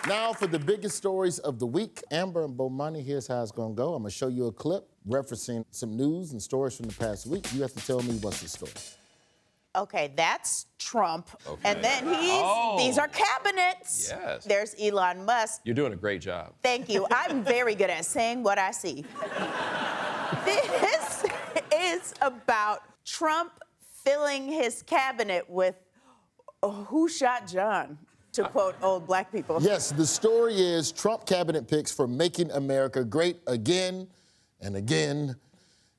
Now for the biggest stories of the week. Amber and Bomani, here's how it's gonna go. I'm gonna show you a clip referencing some news and stories from the past week. You have to tell me what's the story. Okay, that's Trump. Okay. And then these are cabinets. Yes. There's Elon Musk. You're doing a great job. Thank you. I'm very good at saying what I see. This is about Trump filling his cabinet with who shot John, to quote old black people. Yes, the story is Trump cabinet picks for making America great again and again,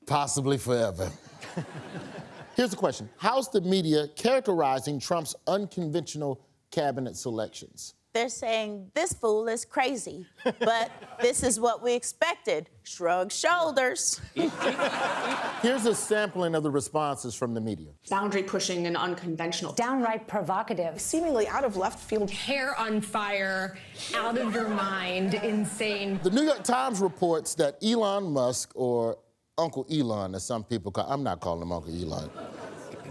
possibly forever. Here's the question. How's the media characterizing Trump's unconventional cabinet selections? They're saying, this fool is crazy, but this is what we expected. Shrug shoulders. Here's a sampling of the responses from the media. Boundary pushing and unconventional. Downright provocative. Seemingly out of left field. Hair on fire, out of your mind, insane. The New York Times reports that Elon Musk, or Uncle Elon, as some people call, I'm not calling him Uncle Elon.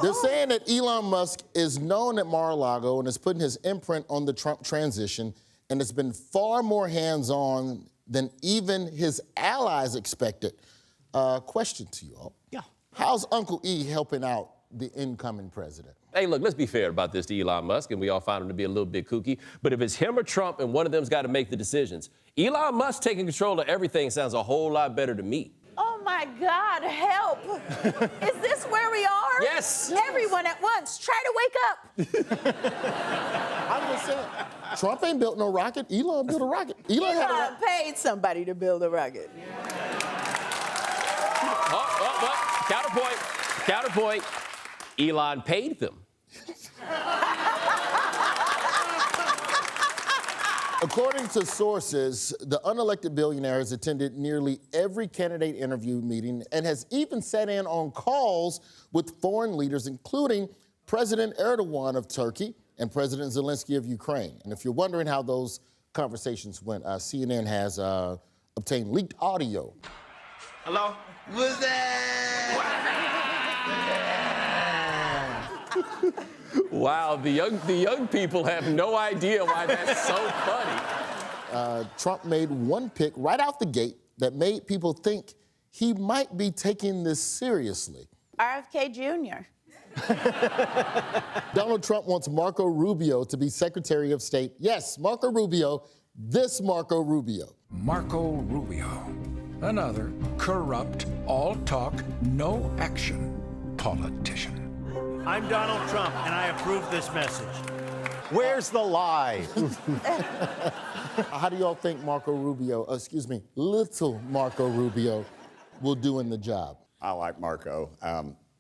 They're saying that Elon Musk is known at Mar-a-Lago and is putting his imprint on the Trump transition and has been far more hands-on than even his allies expected. Question to you all. Yeah. How's Uncle E helping out the incoming president? Hey, look, let's be fair about this to Elon Musk, and we all find him to be a little bit kooky. But if it's him or Trump and one of them's got to make the decisions, Elon Musk taking control of everything sounds a whole lot better to me. Oh my God, help. Is this where we are? Yes. Everyone at once, try to wake up. I'm just saying, Trump ain't built no rocket. Elon built a rocket. Elon paid somebody to build a rocket. Counterpoint. Elon paid them. According to sources, the unelected billionaire has attended nearly every candidate interview meeting and has even sat in on calls with foreign leaders, including President Erdogan of Turkey and President Zelensky of Ukraine. And if you're wondering how those conversations went, CNN has obtained leaked audio. Hello? What's that? Wow, the young people have no idea why that's so funny. Trump made one pick right out the gate that made people think he might be taking this seriously. RFK Jr. Donald Trump wants Marco Rubio to be Secretary of State. Yes, Marco Rubio, this Marco Rubio. Marco Rubio, another corrupt, all talk, no action politician. I'm Donald Trump, and I approve this message. Where's the lie? How do y'all think little Marco Rubio will do in the job? I like Marco.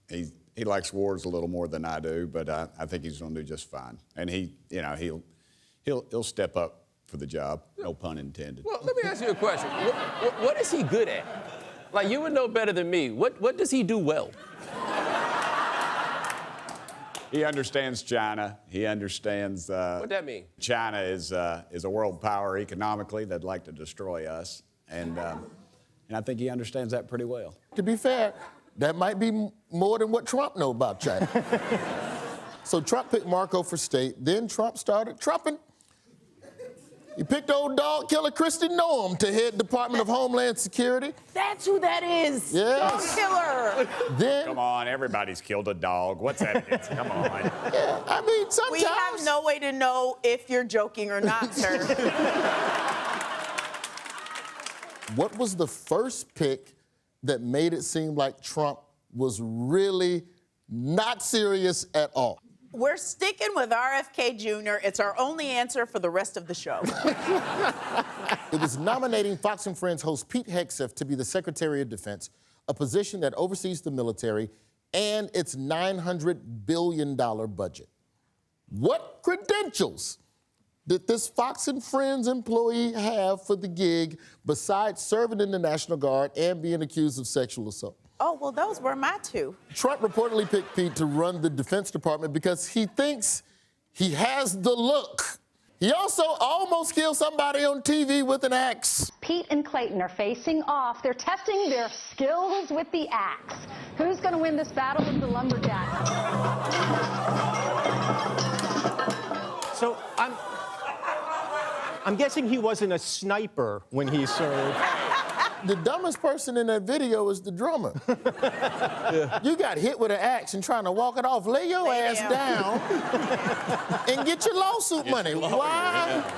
He likes wars a little more than I do, but I think he's going to do just fine. And he'll step up for the job. No pun intended. Well, let me ask you a question. What is he good at? Like, you would know better than me. What does he do well? He understands China. He understands. What'd that mean? China is a world power economically that'd like to destroy us, and I think he understands that pretty well. To be fair, that might be more than what Trump knows about China. So Trump picked Marco for state. Then Trump started trumping. He picked old dog killer Kristi Noem to head Department of Homeland Security. That's who that is. Yes. Dog killer. Then, Come on, everybody's killed a dog. What's that against? Come on. yeah, I mean, sometimes. We have no way to know if you're joking or not, sir. What was the first pick that made it seem like Trump was really not serious at all? We're sticking with RFK Jr. It's our only answer for the rest of the show. It was nominating Fox & Friends host Pete Hegseth to be the Secretary of Defense, a position that oversees the military and its $900 billion budget. What credentials did this Fox & Friends employee have for the gig besides serving in the National Guard and being accused of sexual assault? Oh, well, those were my two. Trump reportedly picked Pete to run the Defense Department because he thinks he has the look. He also almost killed somebody on TV with an axe. Pete and Clayton are facing off. They're testing their skills with the axe. Who's going to win this battle with the lumberjack? So I'm guessing he wasn't a sniper when he served. The dumbest person in that video is the drummer. You got hit with an axe and trying to walk it off. Lay your ass down and get your lawsuit money. Why? Yeah.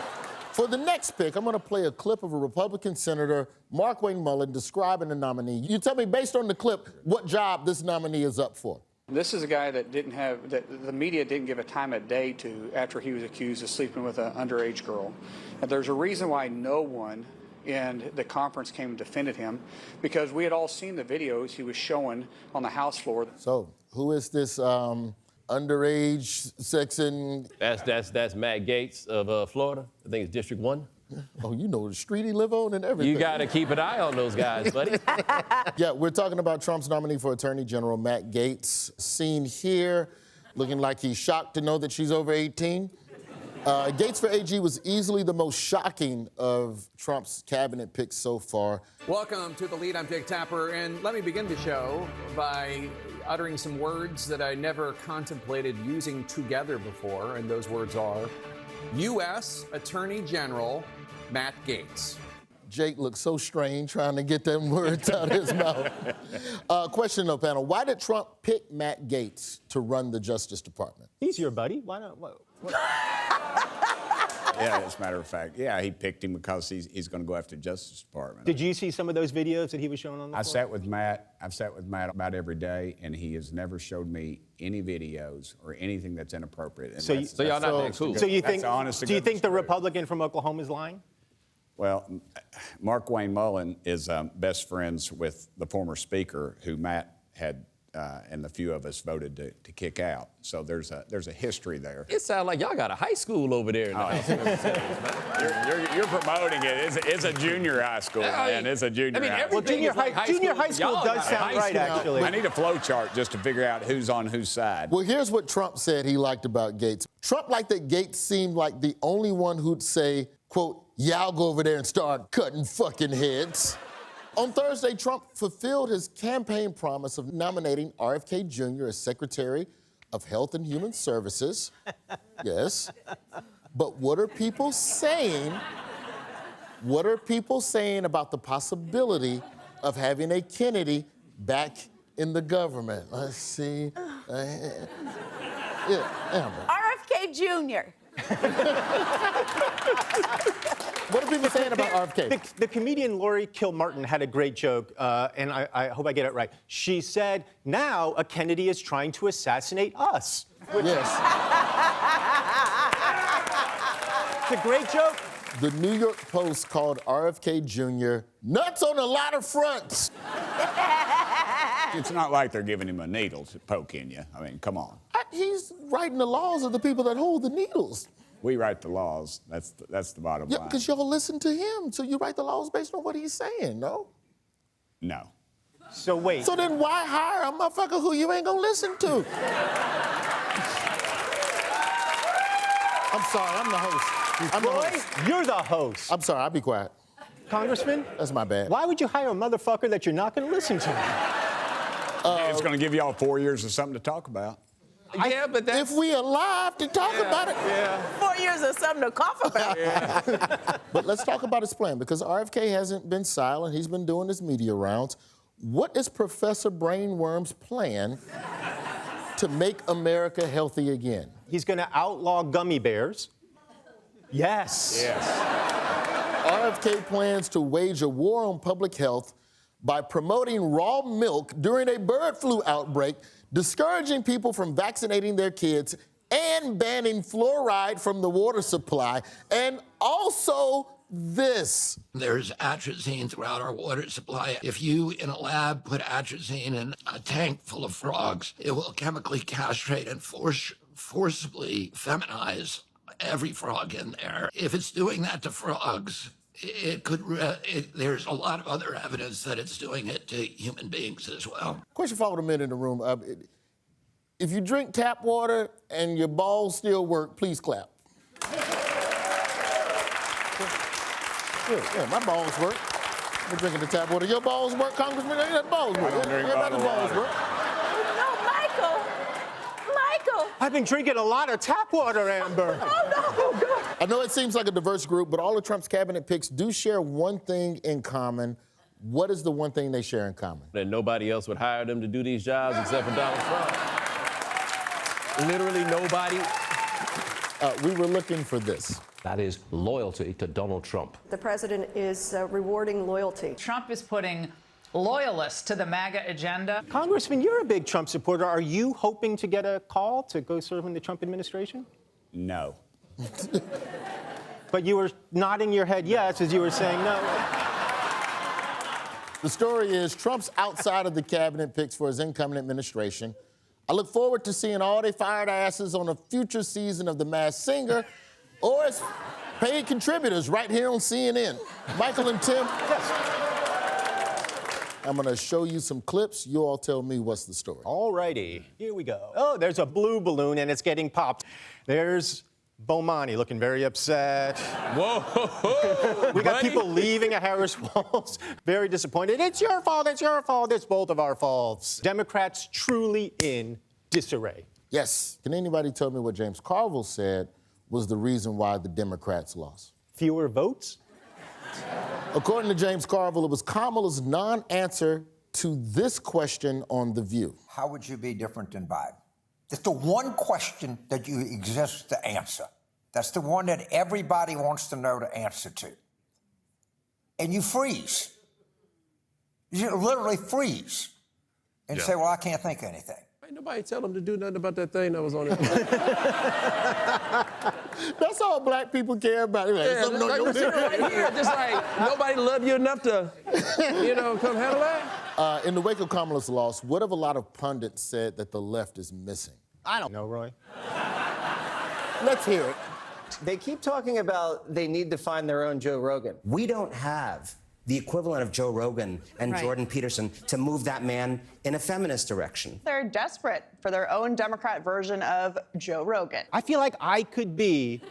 For the next pick, I'm going to play a clip of a Republican Senator, Markwayne Mullin, describing the nominee. You tell me, based on the clip, what job this nominee is up for. This is a guy that the media didn't give a time of day to after he was accused of sleeping with an underage girl. And there's a reason why no one in the conference came and defended him, because we had all seen the videos he was showing on the House floor. So, who is this underage sexing? That's Matt Gaetz of Florida. I think it's District 1. Oh, you know the street he live on and everything. You got to keep an eye on those guys, buddy. Yeah, we're talking about Trump's nominee for Attorney General, Matt Gaetz, seen here, looking like he's shocked to know that she's over 18. Gaetz for AG was easily the most shocking of Trump's cabinet picks so far. Welcome to The Lead. I'm Jake Tapper, and let me begin the show by uttering some words that I never contemplated using together before, and those words are U.S. Attorney General Matt Gaetz. Jake looks so strange trying to get them words out of his mouth. Question though, panel. Why did Trump pick Matt Gaetz to run the Justice Department? He's your buddy. Why not? What? Yeah, as a matter of fact, yeah, he picked him because he's going to go after the Justice Department. Did you see some of those videos that he was showing on the floor? I've sat with Matt about every day, and he has never showed me any videos or anything that's inappropriate. And so y'all not that cool. So you think? Do you think the Republican from Oklahoma is lying? Well, Markwayne Mullin is best friends with the former Speaker, who Matt had and the few of us voted to kick out. So there's a history there. It sounds like y'all got a high school over there. You're promoting it. It's a junior high school, man. It's a junior high school. Well, junior high school does sound right, actually. I need a flow chart just to figure out who's on whose side. Well, here's what Trump said he liked about Gaetz. Trump liked that Gaetz seemed like the only one who'd say, quote, yeah, I'll go over there and start cutting fucking heads. On Thursday, Trump fulfilled his campaign promise of nominating RFK Jr. as Secretary of Health and Human Services. Yes. But what are people saying? What are people saying about the possibility of having a Kennedy back in the government? Let's see. Yeah, Amber. RFK Jr. What are people saying about RFK? The comedian Lori Kilmartin had a great joke, and I hope I get it right. She said, now a Kennedy is trying to assassinate us. Yes. It's a great joke. The New York Post called RFK Jr. nuts on a lot of fronts. It's not like they're giving him a needle to poke in you. I mean, come on. He's writing the laws of the people that hold the needles. We write the laws. That's the bottom line. Yeah, because y'all listen to him, so you write the laws based on what he's saying, no? No. So wait. So then why hire a motherfucker who you ain't gonna listen to? I'm sorry, I'm the host. I'm the host. You're the host. I'm sorry, I'll be quiet. Congressman? That's my bad. Why would you hire a motherfucker that you're not gonna listen to? It's going to give y'all 4 years of something to talk about. Yeah, but that's... If we alive to talk about it. Yeah. 4 years of something to cough about. But let's talk about his plan, because RFK hasn't been silent. He's been doing his media rounds. What is Professor Brainworm's plan to make America healthy again? He's gonna outlaw gummy bears. Yes. Yes. RFK plans to wage a war on public health by promoting raw milk during a bird flu outbreak, discouraging people from vaccinating their kids, and banning fluoride from the water supply, and also this. There's atrazine throughout our water supply. If you, in a lab, put atrazine in a tank full of frogs, it will chemically castrate and forcibly feminize every frog in there. If it's doing that to frogs, it could. There's a lot of other evidence that it's doing it to human beings as well. Question for all the men in the room. If you drink tap water and your balls still work, please clap. Yeah, my balls work. I'm drinking the tap water. Your balls work, Congressman? Your balls work. Everybody's balls work. No, Michael. I've been drinking a lot of tap water, Amber. Oh, no. I know it seems like a diverse group, but all of Trump's cabinet picks do share one thing in common. What is the one thing they share in common? That nobody else would hire them to do these jobs except for Donald Trump. Literally nobody. We were looking for this. That is loyalty to Donald Trump. The president is rewarding loyalty. Trump is putting loyalists to the MAGA agenda. Congressman, you're a big Trump supporter. Are you hoping to get a call to go serve in the Trump administration? No. But you were nodding your head yes as you were saying no. The story is Trump's outside of the cabinet picks for his incoming administration. I look forward to seeing all they fired asses on a future season of The Masked Singer or as paid contributors right here on CNN. Michael and Tim. Yes. I'm gonna show you some clips. You all tell me what's the story. All righty, here we go. Oh, there's a blue balloon and it's getting popped. There's Bomani looking very upset. Whoa! We got people leaving at Harris Walls, very disappointed. It's your fault, it's your fault, it's both of our faults. Democrats truly in disarray. Yes. Can anybody tell me what James Carville said was the reason why the Democrats lost? Fewer votes? According to James Carville, it was Kamala's non-answer to this question on The View. How would you be different than Biden? That's the one question that you exist to answer. That's the one that everybody wants to know the answer to. And you freeze. You literally freeze and say, well, I can't think of anything. Ain't nobody tell them to do nothing about that thing that was on it. That's all black people care about. Like, Yeah, something on like, your right here, just like nobody loved you enough to, come handle that. In the wake of Kamala's loss, what have a lot of pundits said that the left is missing? I don't know, Roy. Let's hear it. They keep talking about they need to find their own Joe Rogan. We don't have the equivalent of Joe Rogan and Right. Jordan Peterson to move that man in a feminist direction. They're desperate for their own Democrat version of Joe Rogan. I feel like I could be.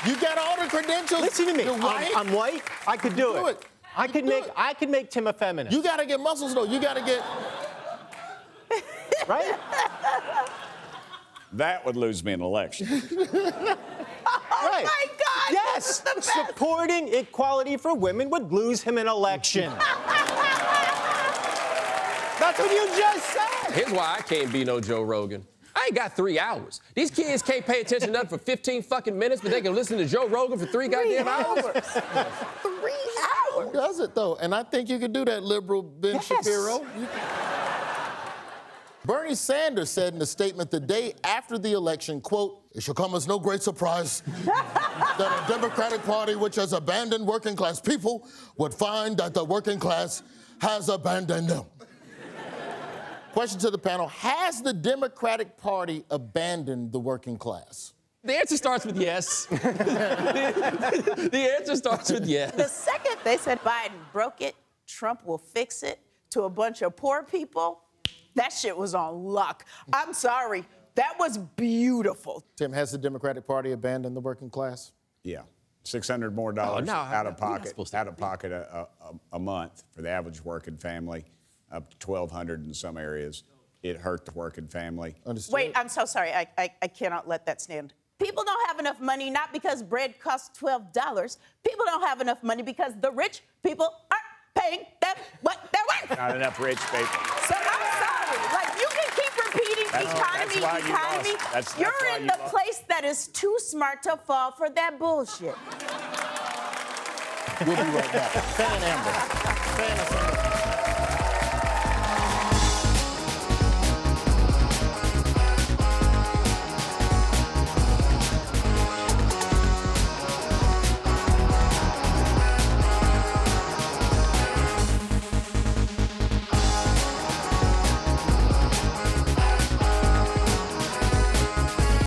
You got all the credentials. Listen to me. You're white. I'm white. I could do it. I could make Tim a feminist. You gotta get muscles though. You gotta get. Right? That would lose me an election. Right. My God! Yes, supporting equality for women would lose him an election. That's what you just said. Here's why I can't be no Joe Rogan. I ain't got 3 hours. These kids can't pay attention to nothing for 15 fucking minutes, but they can listen to Joe Rogan for 3 goddamn hours. 3 hours. Who does it though? And I think you could do that, liberal Ben Shapiro. Bernie Sanders said in a statement the day after the election, quote, "It shall come as no great surprise that a Democratic Party which has abandoned working class people would find that the working class has abandoned them." Question to the panel, has the Democratic Party abandoned the working class? The answer starts with yes. The answer starts with yes. The second they said Biden broke it, Trump will fix it to a bunch of poor people, that shit was on luck. I'm sorry. That was beautiful. Tim, has the Democratic Party abandoned the working class? Yeah. $600 more out of pocket a month for the average working family, up to $1,200 in some areas. It hurt the working family. Understood. Wait, I'm so sorry. I cannot let that stand. People don't have enough money, not because bread costs $12. People don't have enough money because the rich people aren't paying them what they're worth. Not enough rich people. So I'm sorry. Like, you can keep repeating economy. You're in the place that is too smart to fall for that bullshit. We'll be right back. Fan Amber. Fan